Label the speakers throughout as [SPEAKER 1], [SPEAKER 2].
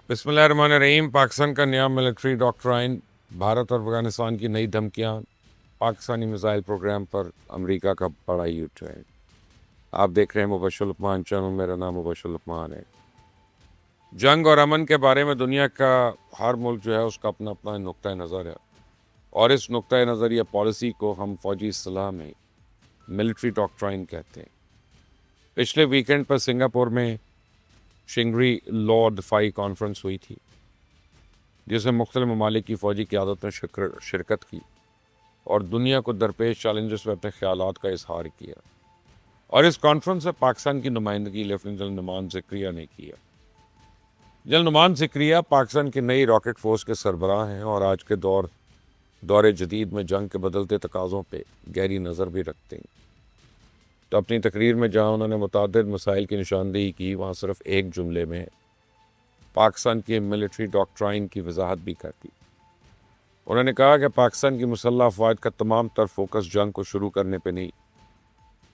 [SPEAKER 1] बिस्मिल्लाहिर्रहमानिर्रहीम। पाकिस्तान का नया मिलिट्री डॉक्ट्राइन, भारत और अफगानिस्तान की नई धमकियां, पाकिस्तानी मिसाइल प्रोग्राम पर अमेरिका का बड़ा यू टर्न। आप देख रहे हैं मुबश्शिर लुकमान चैनल। मेरा नाम मुबश्शिर लुकमान है। जंग और अमन के बारे में दुनिया का हर मुल्क जो है उसका अपना अपना नुक्ता नज़र है, और इस नुक्ता नज़र या पॉलिसी को हम फौजी इस्तिलाह में मिलिट्री डॉक्ट्राइन कहते हैं। पिछले वीकेंड पर सिंगापुर में शिंगरी लॉ डिफाई कॉन्फ्रेंस हुई थी, जिसमें मुख्तलिफ ममालिक की फ़ौजी क़यादत ने शिरकत की और दुनिया को दरपेश चैलेंजेस पर अपने ख्यालात का इजहार किया। और इस कॉन्फ्रेंस में पाकिस्तान की नुमाइंदगी लेफ्टिनेंट जनरल नुमान ज़िक्रिया ने किया। जनरल नुमान ज़िक्रिया पाकिस्तान की नई रॉकेट फोर्स के सरबराह हैं और आज के दौर जदीद में जंग के बदलते तकाज़ों पर गहरी नज़र भी रखते हैं। तो अपनी तकरीर में जहाँ उन्होंने मुतअद्दिद मसाइल की निशानदेही की, वहाँ सिर्फ एक जुमले में पाकिस्तान की मिलिट्री डॉक्ट्राइन की वजाहत भी कर दी। उन्होंने कहा कि पाकिस्तान की मुसल्लह अफवाज का तमाम तर फोकस जंग को शुरू करने पर नहीं,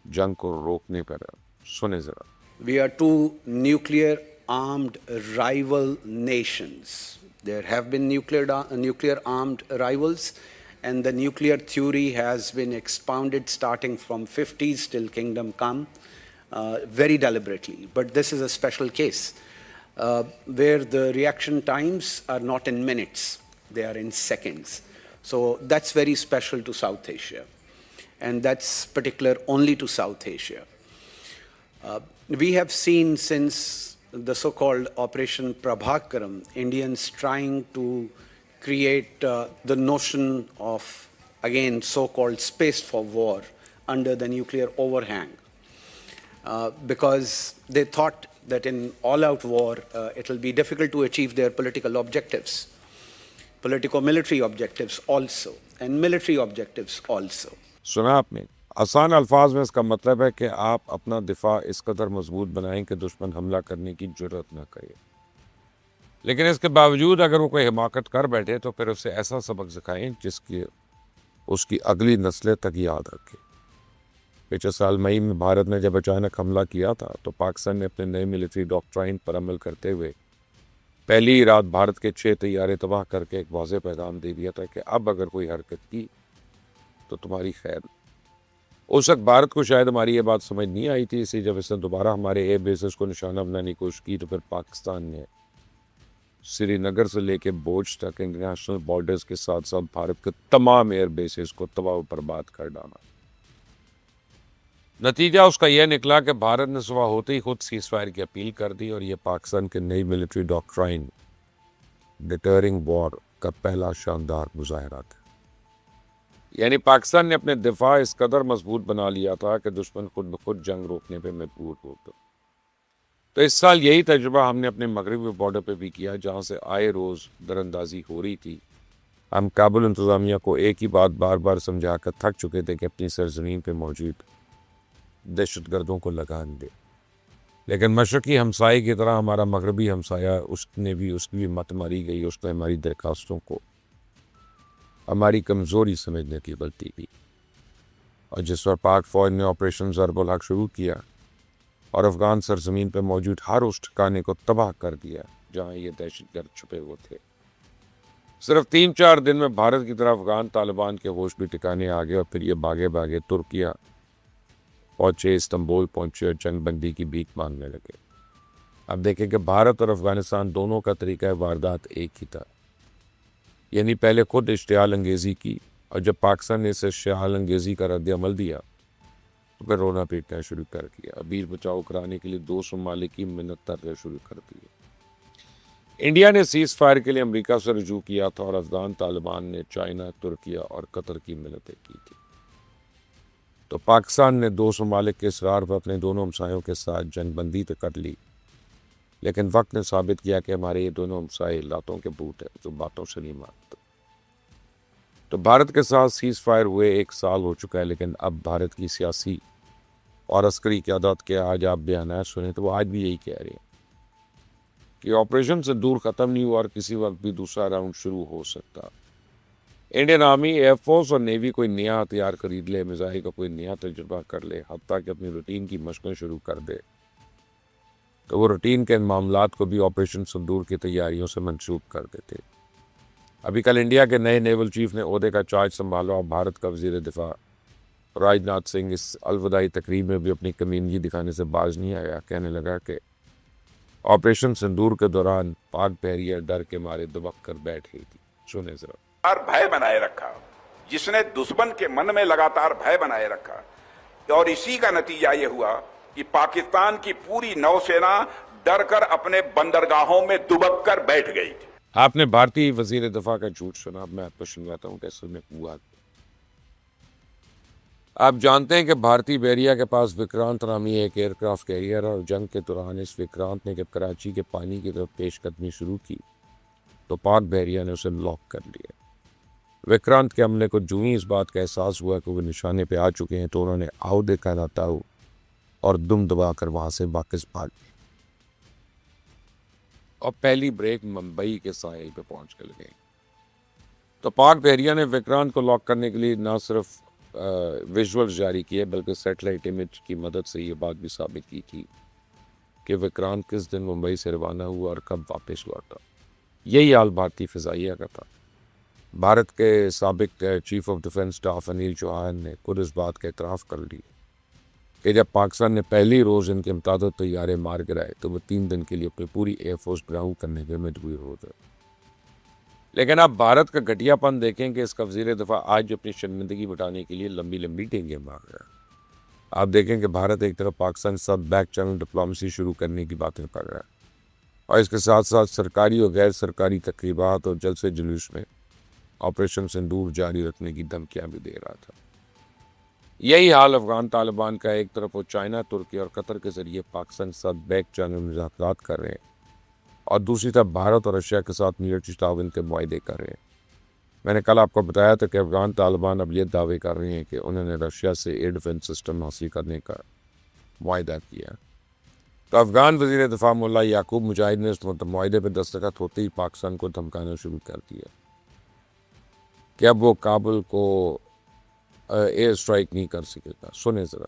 [SPEAKER 1] जंग को रोकने पर है। सुने ज़रा।
[SPEAKER 2] We are two nuclear armed rival nations. There have been nuclear armed rivals, and the nuclear theory has been expounded starting from 50s till kingdom come, very deliberately. But this is a special case where the reaction times are not in minutes, they are in seconds. So that's very special to South Asia, and that's particular only to South Asia. We have seen since the so-called Operation Prabhakaram, Indians trying to create the notion of, again, so-called space for war under the nuclear overhang, because they thought that in all-out war, it will be difficult to achieve their political objectives, politico-military objectives also, and military objectives also.
[SPEAKER 1] सुना आपने। आसान अल्फाज में इसका मतलब है कि आप अपना दिफा इस कदर मजबूत बनाएं कि दुश्मन हमला करने की जुर्रत न करे, लेकिन इसके बावजूद अगर वो कोई हिमाकत कर बैठे तो फिर उसे ऐसा सबक सिखाएं जिसकी उसकी अगली नस्लें तक याद रखे। पिछले साल मई में भारत ने जब अचानक हमला किया था तो पाकिस्तान ने अपने नए मिलिट्री डॉक्ट्राइन पर अमल करते हुए पहली ही रात भारत के 6 तैयारे तबाह करके एक वाज़ेह पैगाम दे दिया था कि अब अगर कोई हरकत की तो तुम्हारी खैर। उस वक्त भारत को शायद हमारी ये बात समझ नहीं आई थी, इसलिए जब इसने दोबारा हमारे एयर बेसिस को निशाना बनाने की कोशिश की तो फिर पाकिस्तान ने श्रीनगर से लेकर बोझ तक इंटरनेशनल बॉर्डर्स के साथ साथ भारत के तमाम एयर बेसिस को तबाह बर्बाद कर डाला। नतीजा उसका यह निकला कि भारत ने सुबह होते ही खुद सीज़फायर की अपील कर दी, और यह पाकिस्तान के नई मिलिट्री डॉक्ट्राइन डिटरिंग वॉर का पहला शानदार मुजाहरा था। यानी पाकिस्तान ने अपने दिफा इस कदर मजबूत बना लिया था कि दुश्मन खुद ब खुद जंग रोकने पे मजबूर हो गया। तो इस साल यही तजुर्बा हमने अपने मगरबी बॉर्डर पे भी किया, जहाँ से आए रोज़ दरअंदाजी हो रही थी। हम काबुल इंतज़ामिया को एक ही बात बार बार समझा कर थक चुके थे कि अपनी सरजमीन पर मौजूद दहशतगर्दों को लगान दे, लेकिन मशरक़ी हमसाए की तरह हमारा मगरबी हमसाया उसकी भी मत मारी गई। उसने हमारी दरख्वास्तों को हमारी कमज़ोरी समझने की गलती की, और जिस पर पाक फ़ौज ने ऑपरेशन ज़रबुल हक शुरू किया और अफ़गान सरजमीन पर मौजूद हर उस ठिकाने को तबाह कर दिया जहाँ ये दहशतगर्द छुपे हुए थे। सिर्फ 3-4 दिन में भारत की तरफ अफ़गान तालिबान के होश भी ठिकाने आ गए और फिर ये भागे भागे तुर्किया पहुँचे, इस्तांबुल पहुँचे और जंगबंदी की भीख मांगने लगे। अब देखें कि भारत और अफ़गानिस्तान दोनों का तरीका वारदात एक ही था, यानी पहले खुद इश्तियाल अंगेज़ी की, और जब पाकिस्तान ने इस इश्तियाल अंगेज़ी का रद्द अमल दिया तो फिर रोना पीटना शुरू कर दिया। अबीर बचाओ कराने के लिए 200 ममालिक की मिन्नत तरह शुरू कर दी। इंडिया ने सीज़ फायर के लिए अमेरिका से रुजू किया था, और अफ़गान तालिबान ने चाइना, तुर्किया और कतर की मिन्नतें की थी। तो पाकिस्तान ने 200 ममालिक के इसरार पर अपने दोनों हमसायों के साथ जंगबंदी तो कर ली, लेकिन वक्त ने साबित किया कि हमारे ये दोनों हमसाए लातों के बूट हैं जो बातों से नहीं मानते। तो भारत के साथ सीज़ फायर हुए 1 साल हो चुका है, लेकिन अब भारत की सियासी और अस्करी क़यादत के आज आप बयान सुने तो वो आज भी यही कह रहे हैं कि ऑपरेशन से दूर ख़त्म नहीं हुआ और किसी वक्त भी दूसरा राउंड शुरू हो सकता। इंडियन आर्मी, एयरफोर्स और नेवी कोई नया हथियार खरीद ले, मिसाइल का कोई नया तजुर्बा कर ले, हत्ता कि अपनी रूटीन की मशक़ें शुरू कर दे, तो वो रूटीन के मामलात को भी ऑपरेशन सिंदूर की तैयारियों से मंसूब कर देते। अभी कल इंडिया के नए नेवल चीफ ने ओहदे का चार्ज संभाला और भारत का वजीर दिफा राजनाथ सिंह इस अलविदाई तकरीब में भी अपनी कमीनगी दिखाने से बाज नहीं आया। कहने लगा कि ऑपरेशन सिंदूर के दौरान पाक बहरिया डर के मारे दुबक कर बैठ गई थी। सुने जरा।
[SPEAKER 3] भय बनाए रखा, जिसने दुश्मन के मन में लगातार भय बनाए रखा, और इसी का नतीजा ये हुआ कि पाकिस्तान की पूरी नौसेना डरकर अपने बंदरगाहों में दुबक कर बैठ गई थी।
[SPEAKER 1] आपने भारतीय वजीर दफा का झूठ सुना। अब मैं आपको सुनवाता हूँ कैसे में हुआ। आप जानते हैं कि भारतीय बहरिया के पास विक्रांत नामी एक एयरक्राफ्ट कैरियर और जंग के दौरान इस विक्रांत ने जब कराची के पानी की तरफ पेशकदमी शुरू की तो पाक बहरिया ने उसे लॉक कर लिया। विक्रांत के हमले को जूं ही इस बात का एहसास हुआ कि वो निशाने पे आ चुके हैं तो उन्होंने आओ देखा नाता और दुम दबाकर वहां से वापस भाग गए और पहली ब्रेक मुंबई के साहिल पे पहुंच गए। तो पाक बहरिया ने विक्रांत को लॉक करने के लिए न सिर्फ विजुअल्स जारी किए बल्कि सैटेलाइट इमेज की मदद से ये बात भी साबित की थी कि विक्रांत किस दिन मुंबई से रवाना हुआ और कब वापस लौटा। यही हाल भारतीय फिजाइया का था। भारत के साबिक chief of defence staff Anil Chauhan ने खुद इस बात का एतराफ़ कर लिया कि जब पाकिस्तान ने पहली रोज़ इनके मुताबिक तैयारे मार गिराए तो वो 3 दिन के लिए अपनी पूरी एयरफोर्स ग्राउंड करने के मजबूर हो गए। लेकिन आप भारत का घटियापन देखें कि इसका वज़ीर दफ़ा आज अपनी शर्मिंदगी मिटाने के लिए लंबी लंबी टेंगे मार रहा है। आप देखें कि भारत एक तरफ पाकिस्तान के साथ बैक चैनल डिप्लोमेसी शुरू करने की बातें कर रहा है और इसके साथ साथ सरकारी और गैर सरकारी तकरीबात और जलसे जुलूस में ऑपरेशन सिंदूर जारी रखने की धमकियाँ भी दे रहा था। यही हाल अफगान तालिबान का। एक तरफ वो चाइना, तुर्की और कतर के ज़रिए पाकिस्तान के साथ बैक चैनल मुज़ाकरात कर रहे हैं और दूसरी तरफ भारत और रशिया के साथ मिलिट्री ताउन के मुआहदे कर रहे हैं। मैंने कल आपको बताया था कि अफगान तालिबान अब ये दावे कर रहे हैं कि उन्होंने रशिया से एयर डिफेंस सिस्टम हासिल करने का मुआहदा किया। तो अफगान वज़ीर दिफा मुल्ला याकूब मुजाहिद ने इस मुआहदे पर दस्तखत होते ही पाकिस्तान को धमकाना शुरू कर दिया कि अब वो काबुल को एयर स्ट्राइक नहीं कर सकेगा। सुने ज़रा।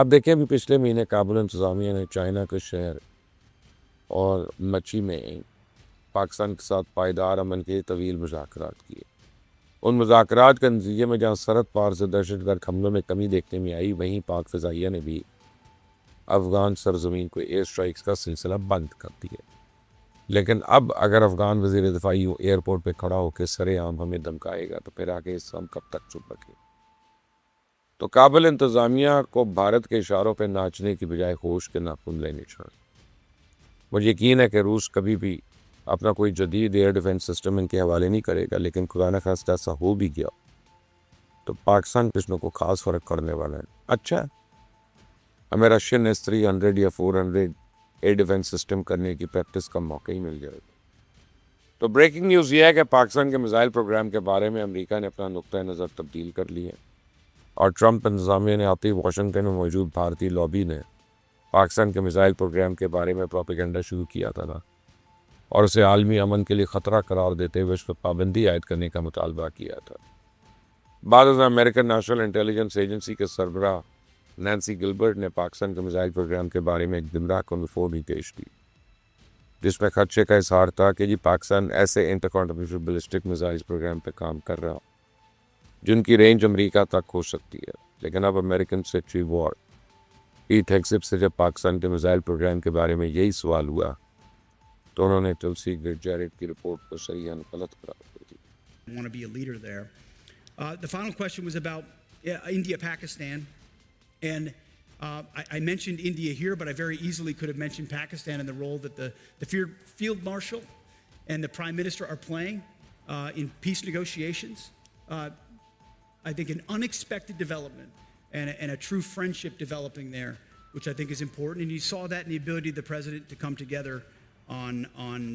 [SPEAKER 1] आप देखें अभी पिछले महीने काबुल इंतज़ामिया ने चाइना के शहर और मची में पाकिस्तान के साथ पायदार अमन के तवील मुज़ाकरात किए। उन मुज़ाकरात के नतीजे में जहाँ सरहद पार से दहशतगर्द हमलों में कमी देखने में आई, वहीं पाक फ़िज़ाइया ने भी अफ़गान सरजमीन को एयर स्ट्राइक्स का सिलसिला बंद कर दिया। लेकिन अब अगर अफ़गान वज़ीर दिफा यूँ एयरपोर्ट पर खड़ा होकर सरेआम हमें धमकाएगा तो फिर आगे इस हम कब तक चुप रखें। तो काबुल इंतज़ामिया को भारत के इशारों पर नाचने की बजाय होश के नाखून लेने चाहिए। मुझे यकीन है कि रूस कभी भी अपना कोई जदीद एयर डिफेंस सिस्टम इनके हवाले नहीं करेगा, लेकिन खुदा न खास्ता ऐसा हो भी गया तो पाकिस्तान किस्मों को खास फ़र्क करने वाला है। अच्छा, हमें रशियन S-300 या 400 एयर डिफेंस सिस्टम करने की प्रैक्टिस का मौका ही मिल जाएगा। तो ब्रेकिंग न्यूज़ ये है कि पाकिस्तान के मिसाइल प्रोग्राम के बारे में अमेरिका ने अपना नुक्ता नज़र तब्दील कर लिया और ट्रंप इंतज़ामिया ने आते ही वाशिंगटन में मौजूद भारतीय लॉबी ने पाकिस्तान के मिसाइल प्रोग्राम के बारे में प्रोपेगेंडा शुरू किया था और उसे आलमी अमन के लिए ख़तरा करार देते हुए उस पर पाबंदी आयद करने का मुतालबा किया था। बाद में अमेरिकन नेशनल इंटेलिजेंस एजेंसी के सरबराह नैन्सी गिलबर्ट ने पाकिस्तान के मिसाइल प्रोग्राम के बारे में एक गुमराह कौन रिपोर्ट ही पेश की, जिसमें खदशे का इजहार था कि जी पाकिस्तान ऐसे इंटरकॉन्टिनेंटल बैलिस्टिक मिसाइल प्रोग्राम पर काम कर रहा जिनकी रेंज अमेरिका तक हो सकती है। लेकिन अब अमेरिकन सेक्रेटरी वॉर पीट हेग्सेप से जब पाकिस्तान के मिसाइल प्रोग्राम के बारे में यही सवाल हुआ तो उन्होंने तुलसी गिरजारेट की रिपोर्ट को सहीहन गलत करार दे दी।
[SPEAKER 4] I want to be a leader there. The final question was about India, Pakistan, and I mentioned India here, but I very easily could have mentioned Pakistan and the role that the Field Marshal and the Prime Minister are playing in peace negotiations. I think an unexpected development and a true friendship developing there, which I think is important. And you saw that in the ability of the President to come together on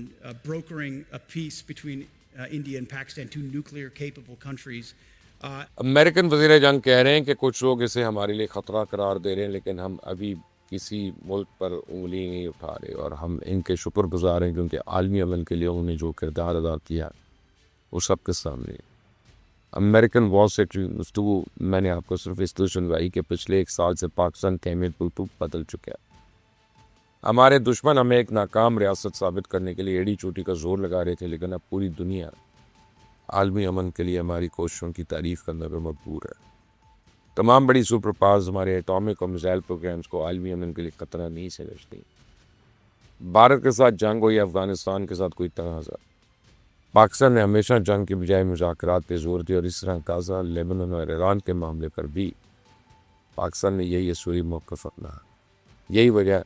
[SPEAKER 4] brokering a peace between India and Pakistan, two nuclear capable countries.
[SPEAKER 1] American वज़ीर जंग कह रहे हैं कि कुछ लोग इसे हमारे लिए ख़तरा करार दे रहे हैं, लेकिन हम अभी किसी मुल्क पर उंगली नहीं उठा रहे और हम इनके शुक्रगुजार हैं क्योंकि आलमी अमन के लिए उन्होंने जो किरदार अदा किया वो सबके सामने है। अमेरिकन वॉर सेक्रेटरी तो मैंने आपको सिर्फ इसलिए सुनवाई कि पिछले 1 साल से पाकिस्तान का इमेज बिल्कुल बदल चुका है। हमारे दुश्मन हमें एक नाकाम रियासत साबित करने के लिए एड़ी चोटी का जोर लगा रहे थे, लेकिन अब पूरी दुनिया आलमी अमन के लिए हमारी कोशिशों की तारीफ करने पर मजबूर है। तमाम बड़ी सुपर पावर्स हमारे एटॉमिक और मिसाइल प्रोग्राम्स को आलमी अमन के लिए खतरा नहीं समझती। भारत के साथ जंग हो या अफगानिस्तान के साथ कोई तनाज़ा, पाकिस्तान ने हमेशा जंग के बजाय मुज़ाकरात पे जोर दिया और इस तरह गाज़ा, लेबनान और ईरान के मामले पर भी पाकिस्तान ने यही असूली मौक़िफ़ अपनाया। यही वजह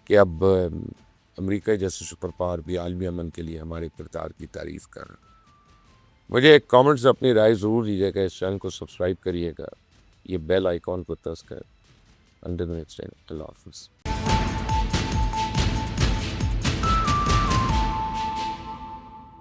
[SPEAKER 1] कि अब अमेरिका जैसे सुपर पावर भी आलमी अमन के लिए हमारे किरदार की तारीफ कर रहे हैं। मुझे एक कमेंट से अपनी राय ज़रूर दीजिएगा, इस चैनल को सब्सक्राइब करिएगा, ये बेल आइकॉन को टच कर। अंडर नेक्स्ट टाइम, अल्लाह हाफ़िज़।